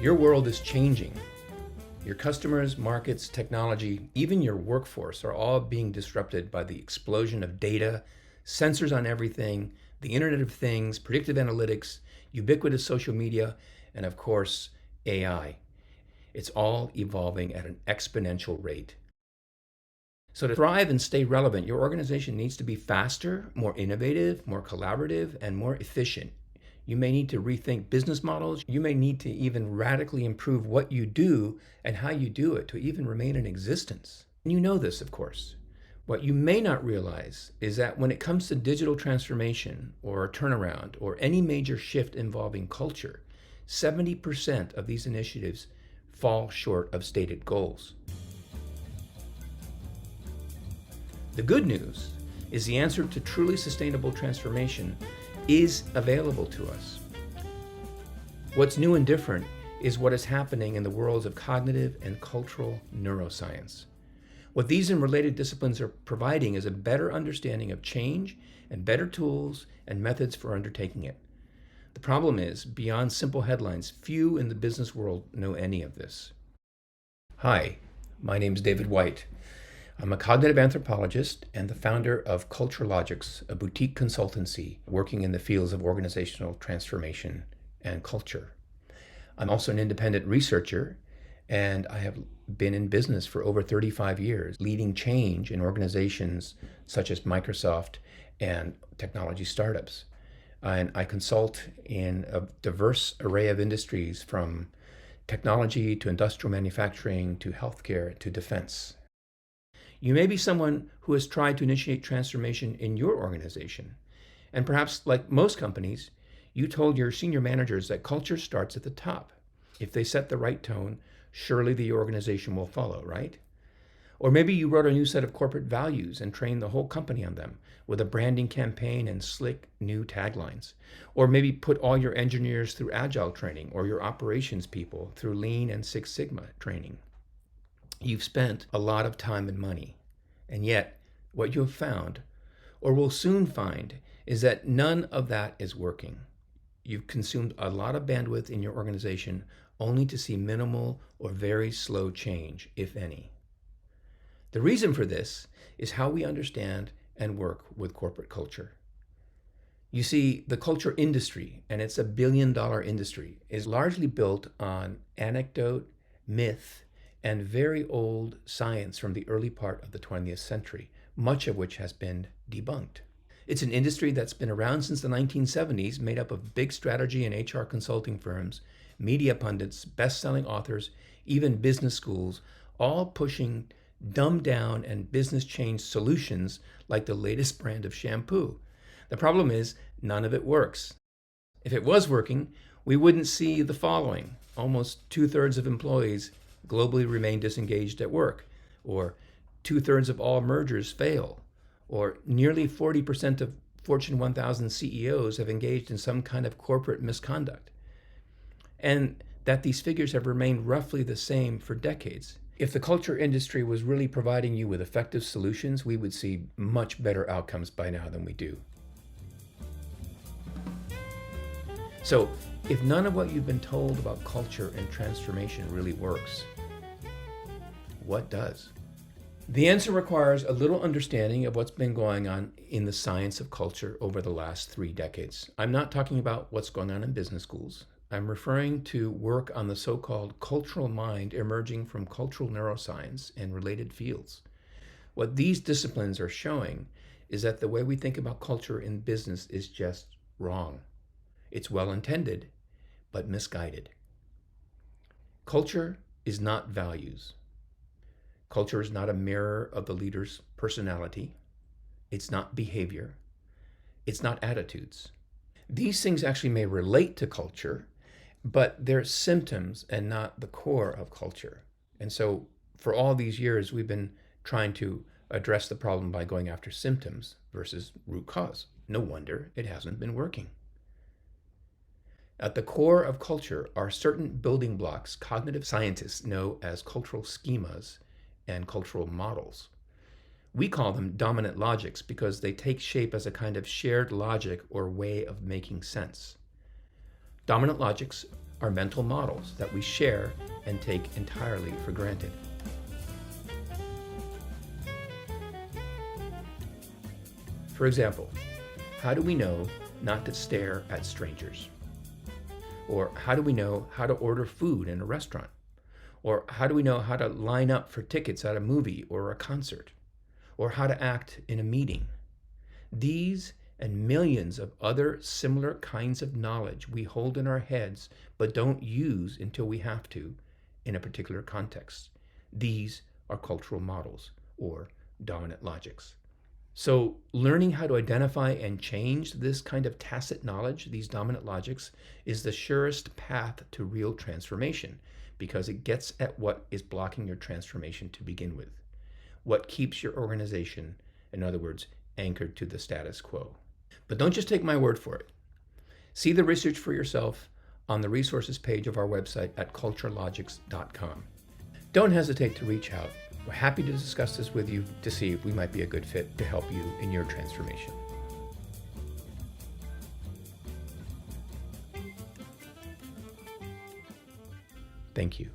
Your world is changing. Your customers, markets, technology, even your workforce are all being disrupted by the explosion of data, sensors on everything, the Internet of Things, predictive analytics, ubiquitous social media, and of course, AI. It's all evolving at an exponential rate. So to thrive and stay relevant, your organization needs to be faster, more innovative, more collaborative, and more efficient. You may need to rethink business models. You may need to even radically improve what you do and how you do it to even remain in existence. And you know this, of course. What you may not realize is that when it comes to digital transformation or a turnaround or any major shift involving culture, 70% of these initiatives fall short of stated goals. The good news is the answer to truly sustainable transformation is available to us. What's new and different is what is happening in the worlds of cognitive and cultural neuroscience. What these and related disciplines are providing is a better understanding of change and better tools and methods for undertaking it. The problem is, beyond simple headlines, few in the business world know any of this. Hi, my name is David White. I'm a cognitive anthropologist and the founder of CultureLogix, a boutique consultancy working in the fields of organizational transformation and culture. I'm also an independent researcher, and I have been in business for over 35 years, leading change in organizations such as Microsoft and technology startups. And I consult in a diverse array of industries, from technology to industrial manufacturing to healthcare to defense. You may be someone who has tried to initiate transformation in your organization. And perhaps, like most companies, you told your senior managers that culture starts at the top. If they set the right tone, surely the organization will follow, right? Or maybe you wrote a new set of corporate values and trained the whole company on them with a branding campaign and slick new taglines. Or maybe put all your engineers through Agile training, or your operations people through Lean and Six Sigma training. You've spent a lot of time and money, and yet what you have found, or will soon find, is that none of that is working. You've consumed a lot of bandwidth in your organization only to see minimal or very slow change, if any. The reason for this is how we understand and work with corporate culture. You see, the culture industry, and it's $1 billion industry, is largely built on anecdote, myth, and very old science from the early part of the 20th century, much of which has been debunked. It's an industry that's been around since the 1970s, made up of big strategy and HR consulting firms, media pundits, best-selling authors, even business schools, all pushing dumbed down and business change solutions like the latest brand of shampoo. The problem is, none of it works. If it was working, we wouldn't see the following. Almost 2/3 of employees globally remain disengaged at work, or 2/3 of all mergers fail, or nearly 40% of Fortune 1000 CEOs have engaged in some kind of corporate misconduct, and that these figures have remained roughly the same for decades. If the culture industry was really providing you with effective solutions, we would see much better outcomes by now than we do. So, if none of what you've been told about culture and transformation really works, what does? The answer requires a little understanding of what's been going on in the science of culture over the last 3 decades. I'm not talking about what's going on in business schools. I'm referring to work on the so-called cultural mind emerging from cultural neuroscience and related fields. What these disciplines are showing is that the way we think about culture in business is just wrong. It's well-intended, but misguided. Culture is not values. Culture is not a mirror of the leader's personality. It's not behavior. It's not attitudes. These things actually may relate to culture, but they're symptoms and not the core of culture. And so for all these years, we've been trying to address the problem by going after symptoms versus root cause. No wonder it hasn't been working. At the core of culture are certain building blocks cognitive scientists know as cultural schemas and cultural models. We call them dominant logics because they take shape as a kind of shared logic or way of making sense. Dominant logics are mental models that we share and take entirely for granted. For example, how do we know not to stare at strangers? Or how do we know how to order food in a restaurant? Or how do we know how to line up for tickets at a movie or a concert? Or how to act in a meeting? These and millions of other similar kinds of knowledge we hold in our heads but don't use until we have to in a particular context. These are cultural models or dominant logics. So learning how to identify and change this kind of tacit knowledge, these dominant logics, is the surest path to real transformation because it gets at what is blocking your transformation to begin with. What keeps your organization, in other words, anchored to the status quo. But don't just take my word for it. See the research for yourself on the resources page of our website at culturelogics.com. Don't hesitate to reach out. We're happy to discuss this with you to see if we might be a good fit to help you in your transformation. Thank you.